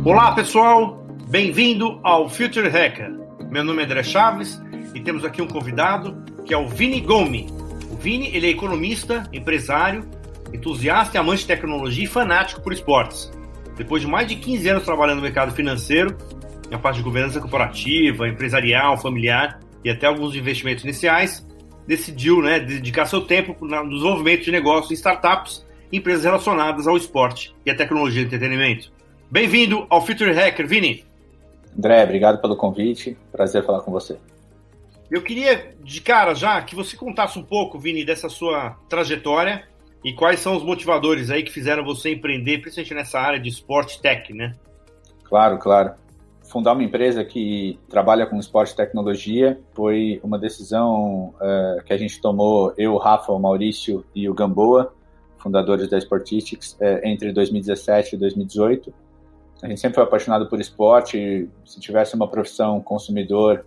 Olá pessoal, bem-vindo ao Future Hacker. Meu nome é André Chaves e temos aqui um convidado que é o Vini Gomi. O Vini, ele é economista, empresário, entusiasta e amante de tecnologia e fanático por esportes. Depois de mais de 15 anos trabalhando no mercado financeiro, na parte de governança corporativa, empresarial, familiar e até alguns investimentos iniciais, decidiu dedicar seu tempo no desenvolvimento de negócios em startups e empresas relacionadas ao esporte e à tecnologia de entretenimento. Bem-vindo ao Future Hacker, Vini. André, obrigado pelo convite. Prazer falar com você. Eu queria, de cara já, que você contasse um pouco, Vini, dessa sua trajetória e quais são os motivadores aí que fizeram você empreender, principalmente nessa área de esporte tech, né? Claro. Fundar uma empresa que trabalha com esporte e tecnologia foi uma decisão que a gente tomou, eu, o Rafa, o Maurício e o Gamboa, fundadores da Sportistics, entre 2017 e 2018. A gente sempre foi apaixonado por esporte. Se tivesse uma profissão consumidor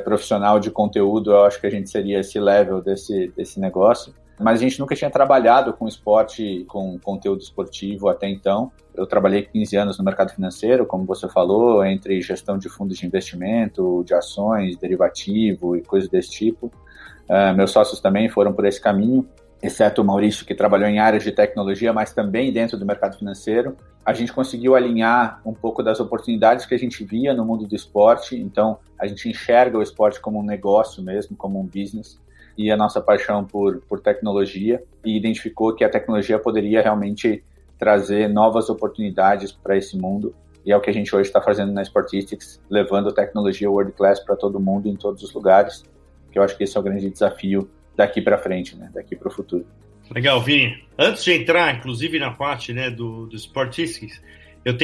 profissional de conteúdo, eu acho que a gente seria esse level desse negócio. Mas a gente nunca tinha trabalhado com esporte, com conteúdo esportivo até então. Eu trabalhei 15 anos no mercado financeiro, como você falou, entre gestão de fundos de investimento, de ações, derivativo e coisas desse tipo. Meus sócios também foram por esse caminho, exceto o Maurício, que trabalhou em áreas de tecnologia, mas também dentro do mercado financeiro. A gente conseguiu alinhar um pouco das oportunidades que a gente via no mundo do esporte. Então, a gente enxerga o esporte como um negócio mesmo, como um business, e a nossa paixão por tecnologia, e identificou que a tecnologia poderia realmente trazer novas oportunidades para esse mundo, e é o que a gente hoje está fazendo na Sportistics, levando a tecnologia world class para todo mundo, em todos os lugares, que eu acho que esse é o grande desafio daqui para frente, né? Daqui para o futuro. Legal, Vini. Antes de entrar, inclusive, na parte do Sportistics, eu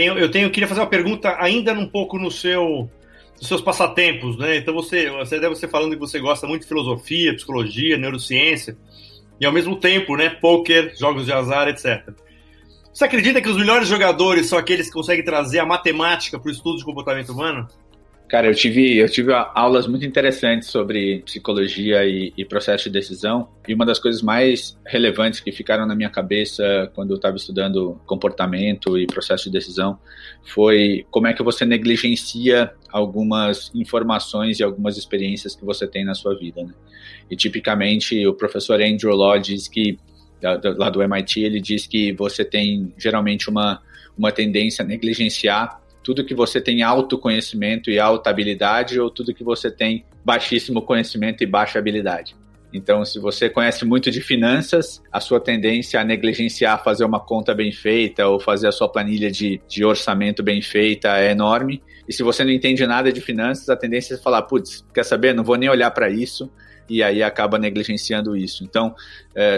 queria fazer uma pergunta ainda um pouco nos seus passatempos, né? Então você deve ser falando que você gosta muito de filosofia, psicologia, neurociência e ao mesmo tempo, né, poker, jogos de azar, etc. Você acredita que os melhores jogadores são aqueles que conseguem trazer a matemática para o estudo de comportamento humano? Cara, eu tive aulas muito interessantes sobre psicologia e processo de decisão, e uma das coisas mais relevantes que ficaram na minha cabeça quando eu estava estudando comportamento e processo de decisão foi como é que você negligencia algumas informações e algumas experiências que você tem na sua vida, né? E tipicamente o professor Andrew Law diz que, lá do MIT, ele diz que você tem geralmente uma tendência a negligenciar tudo que você tem autoconhecimento e alta habilidade, ou tudo que você tem baixíssimo conhecimento e baixa habilidade. Então, se você conhece muito de finanças, a sua tendência a negligenciar fazer uma conta bem feita ou fazer a sua planilha de orçamento bem feita é enorme. E se você não entende nada de finanças, a tendência é falar, putz, quer saber? Não vou nem olhar para isso. E aí acaba negligenciando isso. Então,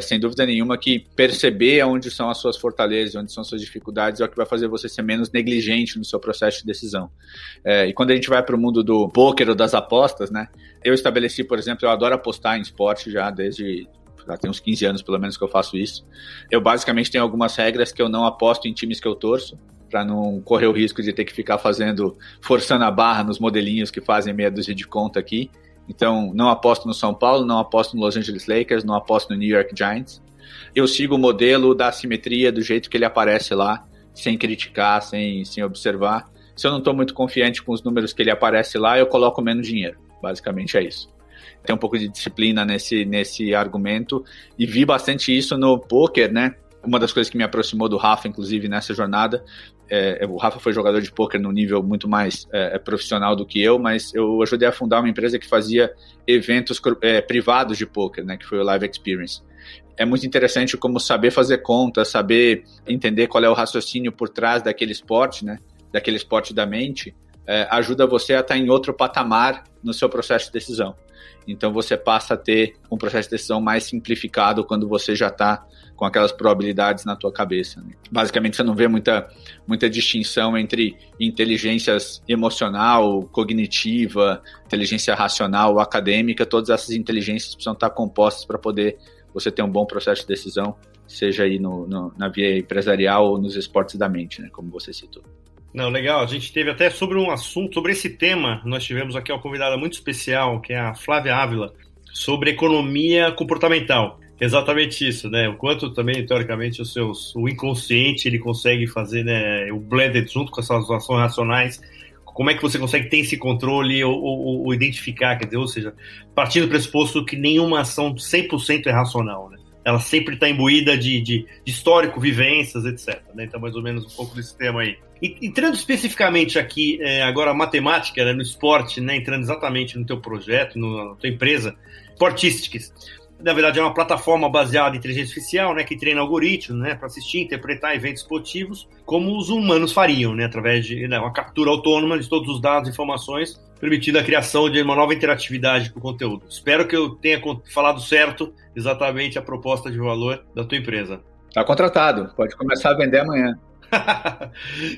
sem dúvida nenhuma que perceber onde são as suas fortalezas, onde são as suas dificuldades é o que vai fazer você ser menos negligente no seu processo de decisão. E quando a gente vai para o mundo do poker ou das apostas, né? Eu estabeleci, por exemplo, eu adoro apostar em esporte já tem uns 15 anos pelo menos que eu faço isso. Eu basicamente tenho algumas regras que eu não aposto em times que eu torço, para não correr o risco de ter que ficar forçando a barra nos modelinhos que fazem meia dúzia de conta aqui. Então, não aposto no São Paulo, não aposto no Los Angeles Lakers, não aposto no New York Giants. Eu sigo o modelo da assimetria, do jeito que ele aparece lá, sem criticar, sem observar. Se eu não estou muito confiante com os números que ele aparece lá, eu coloco menos dinheiro. Basicamente é isso. Tem um pouco de disciplina nesse argumento, e vi bastante isso no poker, né? Uma das coisas que me aproximou do Rafa, inclusive, nessa jornada, o Rafa foi jogador de pôquer num nível muito mais profissional do que eu, mas eu ajudei a fundar uma empresa que fazia eventos privados de pôquer, né, que foi o Live Experience. É muito interessante como saber fazer conta, saber entender qual é o raciocínio por trás daquele esporte, né, daquele esporte da mente, ajuda você a estar em outro patamar no seu processo de decisão. Então você passa a ter um processo de decisão mais simplificado quando você já está com aquelas probabilidades na tua cabeça, né? Basicamente você não vê muita distinção entre inteligência emocional, cognitiva, inteligência racional, acadêmica. Todas essas inteligências precisam estar compostas para poder você ter um bom processo de decisão, seja aí na via empresarial ou nos esportes da mente, né, como você citou. Não, legal. A gente teve até sobre esse tema, nós tivemos aqui uma convidada muito especial, que é a Flávia Ávila, sobre economia comportamental. Exatamente isso, né? O quanto também, teoricamente, o inconsciente ele consegue fazer, né, o blended junto com essas ações racionais. Como é que você consegue ter esse controle ou identificar, quer dizer, ou seja, partindo do pressuposto que nenhuma ação 100% é racional, né? Ela sempre está imbuída de histórico, vivências, etc. Né? Então, mais ou menos um pouco desse tema aí. E, entrando especificamente aqui, agora a matemática, né, no esporte, né, entrando exatamente no teu projeto, na tua empresa, Sportistics. Na verdade, é uma plataforma baseada em inteligência artificial, né, que treina algoritmos, né, para assistir e interpretar eventos esportivos, como os humanos fariam, né, através de uma captura autônoma de todos os dados e informações, permitindo a criação de uma nova interatividade com o conteúdo. Espero que eu tenha falado certo exatamente a proposta de valor da tua empresa. Está contratado, pode começar a vender amanhã.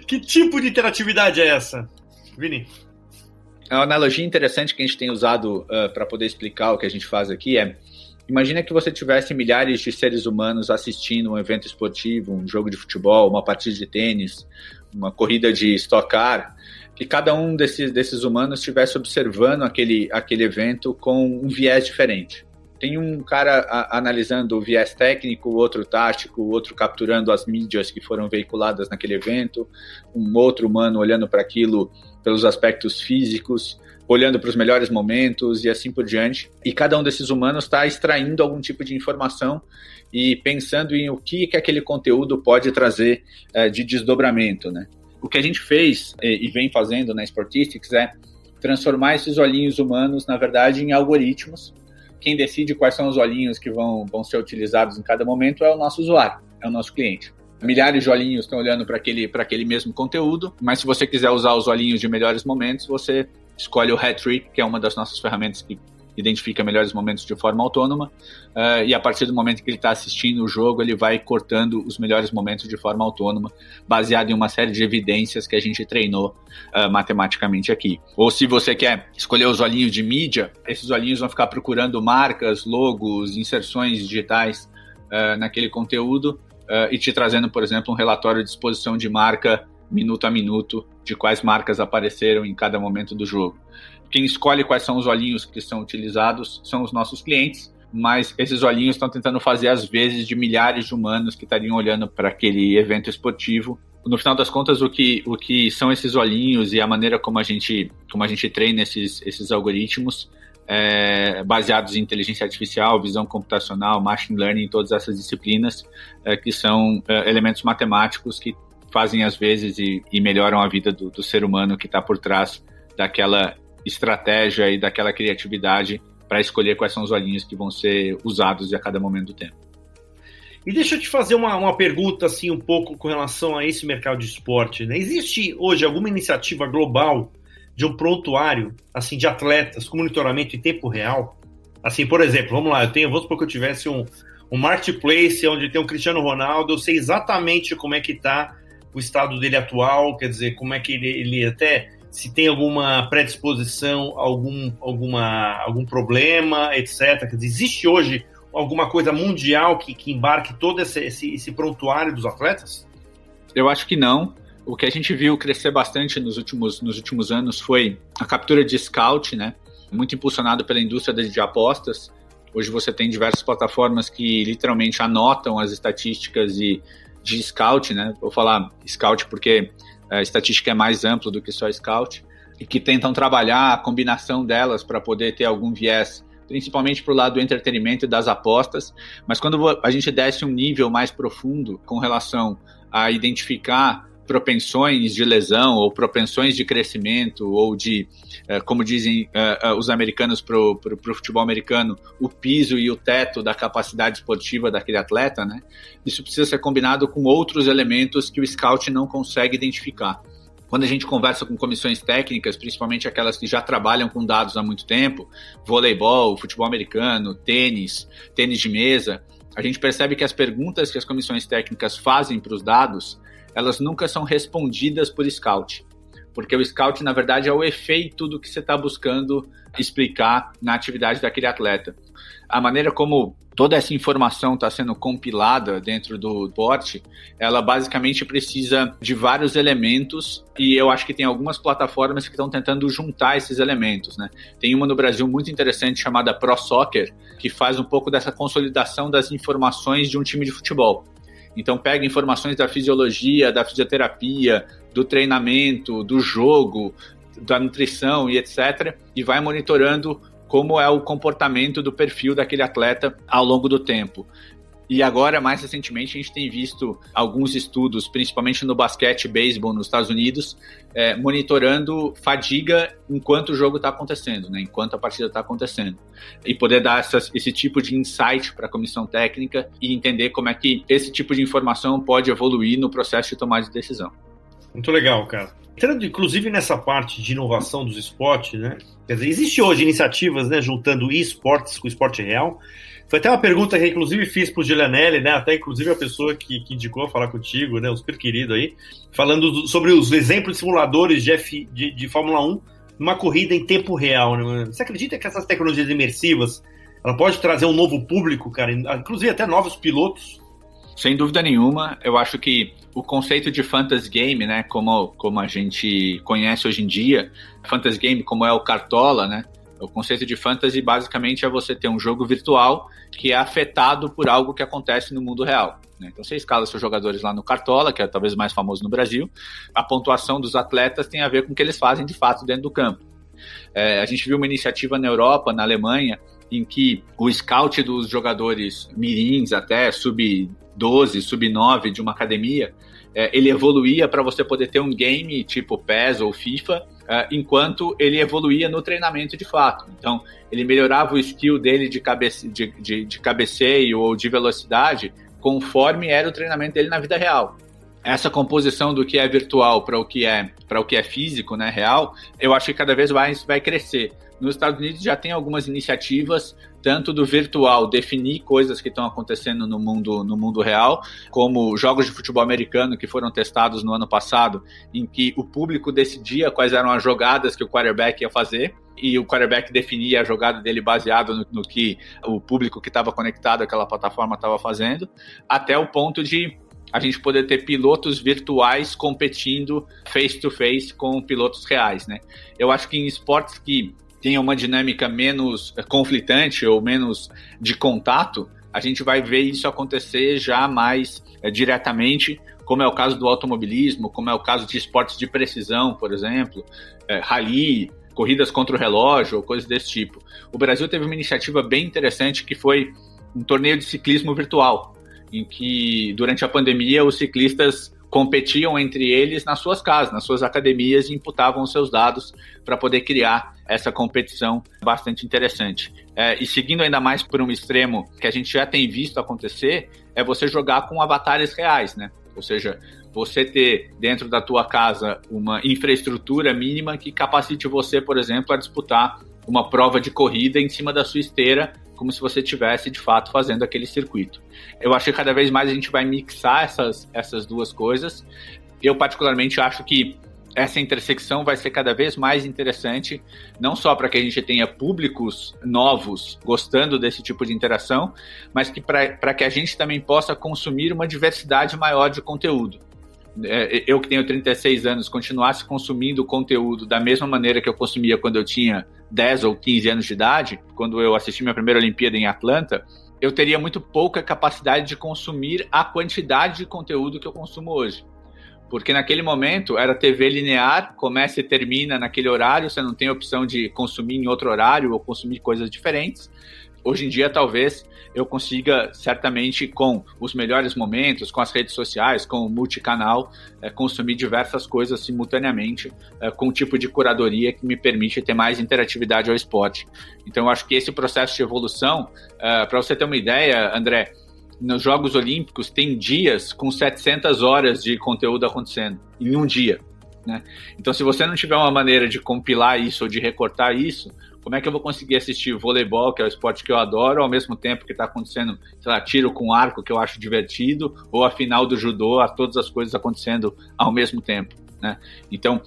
Que tipo de interatividade é essa, Vini? Uma analogia interessante que a gente tem usado para poder explicar o que a gente faz aqui é: imagina que você tivesse milhares de seres humanos assistindo um evento esportivo, um jogo de futebol, uma partida de tênis, uma corrida de Stock Car, que cada um desses humanos estivesse observando aquele evento com um viés diferente. Tem um cara analisando o viés técnico, o outro tático, o outro capturando as mídias que foram veiculadas naquele evento, um outro humano olhando para aquilo pelos aspectos físicos, olhando para os melhores momentos e assim por diante. E cada um desses humanos está extraindo algum tipo de informação e pensando em o que aquele conteúdo pode trazer de desdobramento, né? O que a gente fez e vem fazendo na Sportistics é transformar esses olhinhos humanos, na verdade, em algoritmos. Quem decide quais são os olhinhos que vão ser utilizados em cada momento é o nosso usuário, é o nosso cliente. Milhares de olhinhos estão olhando para aquele mesmo conteúdo, mas se você quiser usar os olhinhos de melhores momentos, você escolhe o Hat-Trick, que é uma das nossas ferramentas que identifica melhores momentos de forma autônoma, e a partir do momento que ele está assistindo o jogo, ele vai cortando os melhores momentos de forma autônoma, baseado em uma série de evidências que a gente treinou matematicamente aqui. Ou se você quer escolher os olhinhos de mídia, esses olhinhos vão ficar procurando marcas, logos, inserções digitais naquele conteúdo e te trazendo, por exemplo, um relatório de exposição de marca minuto a minuto, de quais marcas apareceram em cada momento do jogo. Quem escolhe quais são os olhinhos que são utilizados são os nossos clientes, mas esses olhinhos estão tentando fazer às vezes de milhares de humanos que estariam olhando para aquele evento esportivo. No final das contas, o que são esses olhinhos e a maneira como a gente treina esses algoritmos, baseados em inteligência artificial, visão computacional, machine learning, todas essas disciplinas, que são elementos matemáticos que fazem às vezes e melhoram a vida do ser humano que está por trás daquela estratégia e daquela criatividade para escolher quais são os olhinhos que vão ser usados a cada momento do tempo. E deixa eu te fazer uma pergunta assim, um pouco com relação a esse mercado de esporte, né? Existe hoje alguma iniciativa global de um prontuário assim, de atletas com monitoramento em tempo real? Assim, por exemplo, vamos lá, vamos supor que eu tivesse um marketplace onde tem um Cristiano Ronaldo, eu sei exatamente como é que está o estado dele atual, quer dizer, como é que ele até... se tem alguma predisposição, algum problema, etc. Quer dizer, existe hoje alguma coisa mundial que embarque todo esse prontuário dos atletas? Eu acho que não. O que a gente viu crescer bastante nos últimos anos foi a captura de scout, né? Muito impulsionado pela indústria de apostas. Hoje você tem diversas plataformas que literalmente anotam as estatísticas de scout, né? Vou falar scout porque a estatística é mais ampla do que só scout, e que tentam trabalhar a combinação delas para poder ter algum viés, principalmente para o lado do entretenimento e das apostas, mas quando a gente desce um nível mais profundo com relação a identificar propensões de lesão ou propensões de crescimento ou de, como dizem os americanos para o futebol americano, o piso e o teto da capacidade esportiva daquele atleta, né? Isso precisa ser combinado com outros elementos que o scout não consegue identificar. Quando a gente conversa com comissões técnicas, principalmente aquelas que já trabalham com dados há muito tempo, voleibol, futebol americano, tênis de mesa, a gente percebe que as perguntas que as comissões técnicas fazem para os dados, elas nunca são respondidas por scout. porque o scout, na verdade, é o efeito do que você está buscando explicar na atividade daquele atleta. A maneira como toda essa informação está sendo compilada dentro do esporte, ela basicamente precisa de vários elementos, e eu acho que tem algumas plataformas que estão tentando juntar esses elementos, né? Tem uma no Brasil muito interessante chamada Pro Soccer, que faz um pouco dessa consolidação das informações de um time de futebol. Então pega informações da fisiologia, da fisioterapia, do treinamento, do jogo, da nutrição e etc. e vai monitorando como é o comportamento do perfil daquele atleta ao longo do tempo. E agora, mais recentemente, a gente tem visto alguns estudos, principalmente no basquete e beisebol nos Estados Unidos, monitorando fadiga enquanto o jogo está acontecendo, né? Enquanto a partida está acontecendo. E poder dar esse tipo de insight para a comissão técnica e entender como é que esse tipo de informação pode evoluir no processo de tomada de decisão. Muito legal, cara. Entrando, inclusive, nessa parte de inovação dos esportes, né? Quer dizer, existe hoje iniciativas, né, juntando esportes com o esporte real. Foi até uma pergunta que, inclusive, fiz para o Giulianelli, né? Até, inclusive, a pessoa que indicou falar contigo, né? Um super querido aí, falando sobre os exemplos de simuladores de Fórmula 1 numa corrida em tempo real, né? Você acredita que essas tecnologias imersivas, ela pode trazer um novo público, cara? Inclusive até novos pilotos? Sem dúvida nenhuma, eu acho que o conceito de fantasy game, né, como a gente conhece hoje em dia, fantasy game como é o Cartola, né, o conceito de fantasy basicamente é você ter um jogo virtual que é afetado por algo que acontece no mundo real, né? Então você escala seus jogadores lá no Cartola, que é talvez mais famoso no Brasil, a pontuação dos atletas tem a ver com o que eles fazem de fato dentro do campo. A gente viu uma iniciativa na Europa, na Alemanha, em que o scout dos jogadores mirins até sub-12, sub-9 de uma academia, ele evoluía para você poder ter um game tipo PES ou FIFA, enquanto ele evoluía no treinamento de fato. Então, ele melhorava o skill dele de cabeceio ou de velocidade conforme era o treinamento dele na vida real. Essa composição do que é virtual para o que é físico, né, real, eu acho que cada vez mais vai crescer. Nos Estados Unidos já tem algumas iniciativas, tanto do virtual, definir coisas que estão acontecendo no mundo real, como jogos de futebol americano que foram testados no ano passado, em que o público decidia quais eram as jogadas que o quarterback ia fazer, e o quarterback definia a jogada dele baseado no que o público que estava conectado àquela plataforma estava fazendo, até o ponto de a gente poder ter pilotos virtuais competindo face-to-face com pilotos reais, né? Eu acho que em esportes que tenha uma dinâmica menos conflitante ou menos de contato, a gente vai ver isso acontecer já mais diretamente, como é o caso do automobilismo, como é o caso de esportes de precisão, por exemplo, rally, corridas contra o relógio, ou coisas desse tipo. O Brasil teve uma iniciativa bem interessante que foi um torneio de ciclismo virtual, em que durante a pandemia os ciclistas competiam entre eles nas suas casas, nas suas academias, e imputavam os seus dados para poder criar essa competição bastante interessante. E seguindo ainda mais por um extremo que a gente já tem visto acontecer, é você jogar com avatares reais, né? Ou seja, você ter dentro da tua casa uma infraestrutura mínima que capacite você, por exemplo, a disputar uma prova de corrida em cima da sua esteira, como se você estivesse, de fato, fazendo aquele circuito. Eu acho que cada vez mais a gente vai mixar essas duas coisas. Eu, particularmente, acho que essa intersecção vai ser cada vez mais interessante, não só para que a gente tenha públicos novos gostando desse tipo de interação, mas que para que a gente também possa consumir uma diversidade maior de conteúdo. Eu que tenho 36 anos, continuasse consumindo conteúdo da mesma maneira que eu consumia quando eu tinha 10 ou 15 anos de idade, quando eu assisti minha primeira Olimpíada em Atlanta, eu teria muito pouca capacidade de consumir a quantidade de conteúdo que eu consumo hoje. Porque naquele momento era TV linear, começa e termina naquele horário, você não tem opção de consumir em outro horário ou consumir coisas diferentes. Hoje em dia, talvez, eu consiga, certamente, com os melhores momentos, com as redes sociais, com o multicanal, consumir diversas coisas simultaneamente, com um tipo de curadoria que me permite ter mais interatividade ao esporte. Então, eu acho que esse processo de evolução, para você ter uma ideia, André, nos Jogos Olímpicos tem dias com 700 horas de conteúdo acontecendo, em um dia, né? Então, se você não tiver uma maneira de compilar isso ou de recortar isso, como é que eu vou conseguir assistir voleibol, que é o esporte que eu adoro, ao mesmo tempo que está acontecendo, sei lá, tiro com arco, que eu acho divertido, ou a final do judô, todas as coisas acontecendo ao mesmo tempo, né? Então,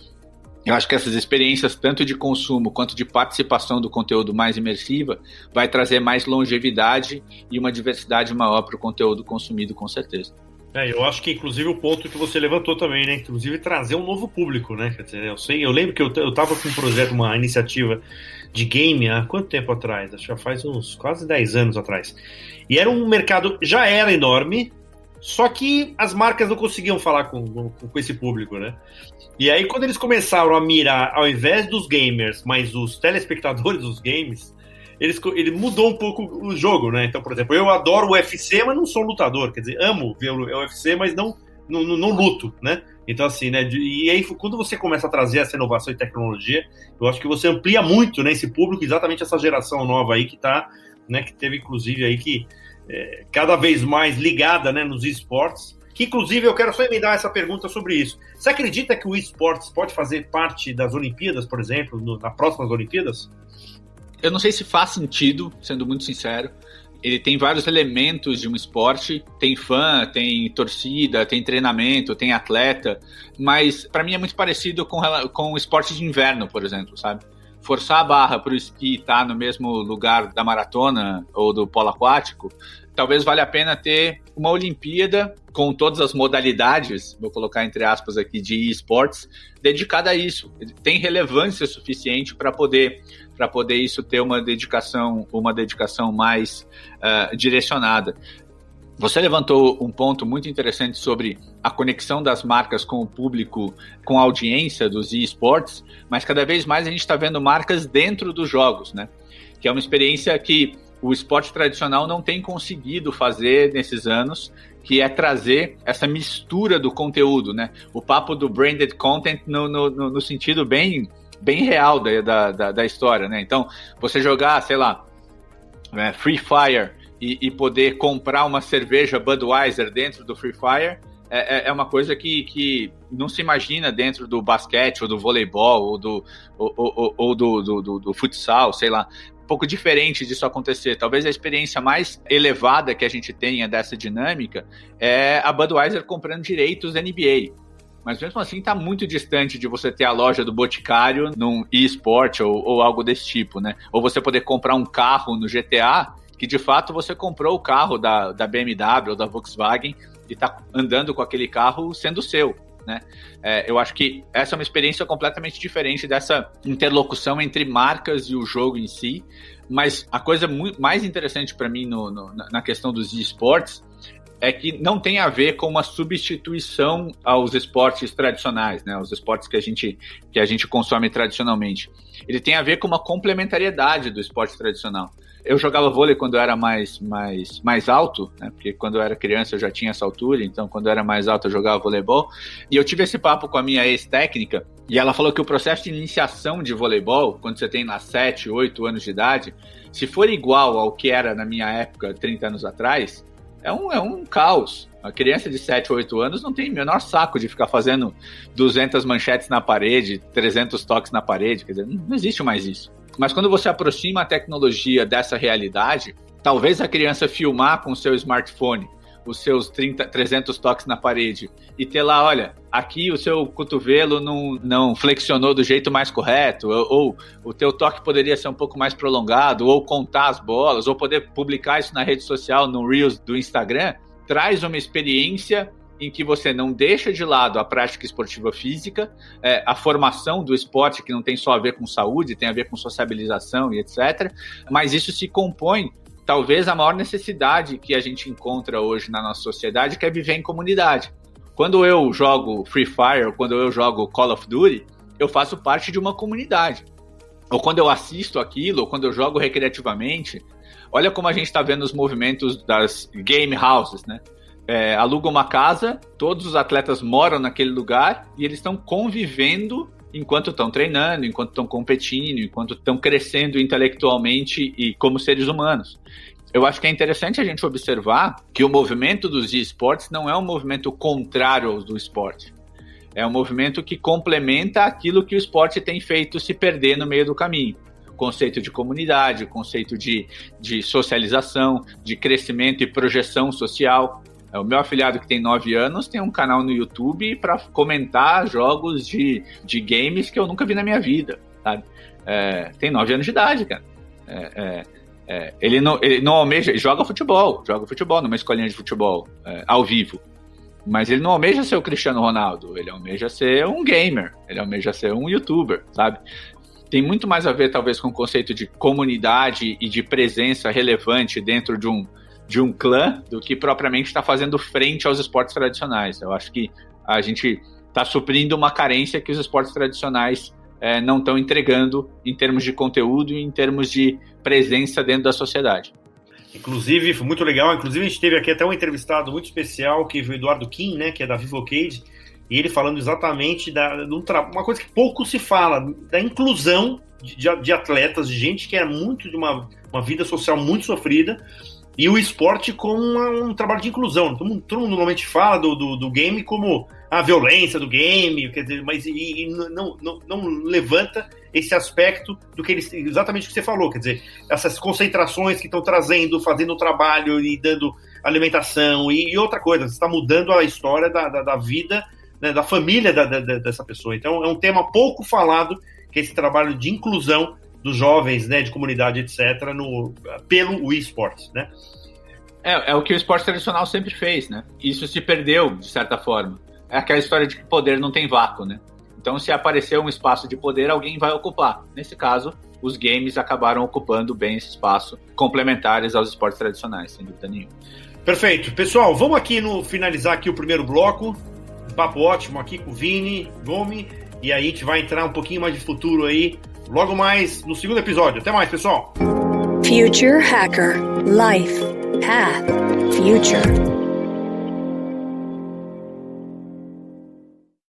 Eu acho que essas experiências, tanto de consumo quanto de participação do conteúdo mais imersiva, vai trazer mais longevidade e uma diversidade maior para o conteúdo consumido, com certeza. Eu acho que, inclusive, o ponto que você levantou também, né? Inclusive, trazer um novo público, né? Quer dizer, eu lembro que eu estava com um projeto, uma iniciativa de game há quanto tempo atrás? Acho que já faz uns quase 10 anos atrás. E era um mercado, já era enorme, só que as marcas não conseguiam falar com esse público, né? E aí, quando eles começaram a mirar, ao invés dos gamers, mas os telespectadores dos games, ele mudou um pouco o jogo, né? Então, por exemplo, eu adoro o UFC, mas não sou lutador. Quer dizer, amo ver o UFC, mas não luto, né? Então, assim, né? E aí, quando você começa a trazer essa inovação e tecnologia, eu acho que você amplia muito, né, esse público, exatamente essa geração nova aí que tá, né? Que teve, inclusive, aí que cada vez mais ligada, né, nos esportes. Que, inclusive, eu quero só emendar essa pergunta sobre isso. Você acredita que o esportes pode fazer parte das Olimpíadas, por exemplo, nas próximas Olimpíadas? Eu não sei se faz sentido, sendo muito sincero. Ele tem vários elementos de um esporte, tem fã, tem torcida, tem treinamento, tem atleta, mas para mim é muito parecido com o esporte de inverno, por exemplo, sabe? Forçar a barra para o esqui estar no mesmo lugar da maratona ou do polo aquático, talvez valha a pena ter uma Olimpíada com todas as modalidades, vou colocar entre aspas aqui, de esportes, dedicada a isso. Tem relevância suficiente para poder isso ter uma dedicação mais direcionada. Você levantou um ponto muito interessante sobre a conexão das marcas com o público, com a audiência dos esportes, mas cada vez mais a gente está vendo marcas dentro dos jogos, né? Que é uma experiência que o esporte tradicional não tem conseguido fazer nesses anos, que é trazer essa mistura do conteúdo, né? O papo do branded content no sentido bem real da história, né? Então, você jogar, sei lá, Free Fire e poder comprar uma cerveja Budweiser dentro do Free Fire é uma coisa que não se imagina dentro do basquete, ou do voleibol, ou do futsal, sei lá. Um pouco diferente disso acontecer. Talvez a experiência mais elevada que a gente tenha dessa dinâmica é a Budweiser comprando direitos da NBA. Mas mesmo assim está muito distante de você ter a loja do Boticário num eSport ou algo desse tipo, né? Ou você poder comprar um carro no GTA, que de fato você comprou o carro da BMW ou da Volkswagen e está andando com aquele carro sendo seu, né? Eu acho que essa é uma experiência completamente diferente dessa interlocução entre marcas e o jogo em si, mas a coisa mais interessante para mim na questão dos esportes é que não tem a ver com uma substituição aos esportes tradicionais, né? Os esportes que a gente consome tradicionalmente. Ele tem a ver com uma complementariedade do esporte tradicional. Eu jogava vôlei quando eu era mais alto, né? Porque quando eu era criança eu já tinha essa altura, então quando eu era mais alto eu jogava voleibol. E eu tive esse papo com a minha ex-técnica, e ela falou que o processo de iniciação de voleibol, quando você tem lá 7, 8 anos de idade, se for igual ao que era na minha época, 30 anos atrás, é um caos. A criança de 7, 8 anos não tem o menor saco de ficar fazendo 200 manchetes na parede, 300 toques na parede, quer dizer, não existe mais isso. Mas quando você aproxima a tecnologia dessa realidade, talvez a criança filmar com o seu smartphone os seus 300 toques na parede e ter lá, olha, aqui o seu cotovelo não flexionou do jeito mais correto, ou o teu toque poderia ser um pouco mais prolongado, ou contar as bolas, ou poder publicar isso na rede social, no Reels do Instagram, traz uma experiência em que você não deixa de lado a prática esportiva física, a formação do esporte, que não tem só a ver com saúde, tem a ver com sociabilização e etc., mas isso se compõe, talvez, a maior necessidade que a gente encontra hoje na nossa sociedade, que é viver em comunidade. Quando eu jogo Free Fire, ou quando eu jogo Call of Duty, eu faço parte de uma comunidade. Ou quando eu assisto aquilo, ou quando eu jogo recreativamente, olha como a gente está vendo os movimentos das game houses, né? Aluga uma casa, todos os atletas moram naquele lugar e eles estão convivendo enquanto estão treinando, enquanto estão competindo, enquanto estão crescendo intelectualmente e como seres humanos. Eu acho que é interessante a gente observar que o movimento dos esportes não é um movimento contrário ao do esporte. É um movimento que complementa aquilo que o esporte tem feito se perder no meio do caminho. O conceito de comunidade, o conceito de socialização, de crescimento e projeção social. O meu afilhado que tem 9 anos tem um canal no YouTube para comentar jogos de games que eu nunca vi na minha vida, sabe? Tem 9 anos de idade, cara. Ele não almeja, joga futebol numa escolinha de futebol, ao vivo. Mas ele não almeja ser o Cristiano Ronaldo, ele almeja ser um gamer, ele almeja ser um youtuber, sabe? Tem muito mais a ver, talvez, com o conceito de comunidade e de presença relevante dentro de um clã do que propriamente está fazendo frente aos esportes tradicionais. Eu acho que a gente está suprindo uma carência que os esportes tradicionais não estão entregando em termos de conteúdo e em termos de presença dentro da sociedade. Inclusive, foi muito legal. Inclusive, a gente teve aqui até um entrevistado muito especial, que foi o Eduardo Kim, né, que é da Vivocade, e ele falando exatamente uma coisa que pouco se fala, da inclusão de atletas, de gente que é muito de uma vida social muito sofrida, e o esporte como um trabalho de inclusão. Todo mundo normalmente fala do game como a violência do game, quer dizer, mas não levanta esse aspecto do que exatamente o que você falou, quer dizer, essas concentrações que estão fazendo o trabalho e dando alimentação e outra coisa, você está mudando a história da vida, né, da família dessa pessoa. Então é um tema pouco falado, que é esse trabalho de inclusão dos jovens, né, de comunidade, etc., pelo eSports, né? É o que o esporte tradicional sempre fez, né? Isso se perdeu, de certa forma. É aquela história de que poder não tem vácuo, né? Então, se aparecer um espaço de poder, alguém vai ocupar. Nesse caso, os games acabaram ocupando bem esse espaço, complementares aos esportes tradicionais, sem dúvida nenhuma. Perfeito. Pessoal, vamos aqui finalizar aqui o primeiro bloco. Um papo ótimo aqui com o Vini Gomi. E aí a gente vai entrar um pouquinho mais de futuro aí, logo mais no segundo episódio. Até mais, pessoal. Future Hacker. Life. Path. Future.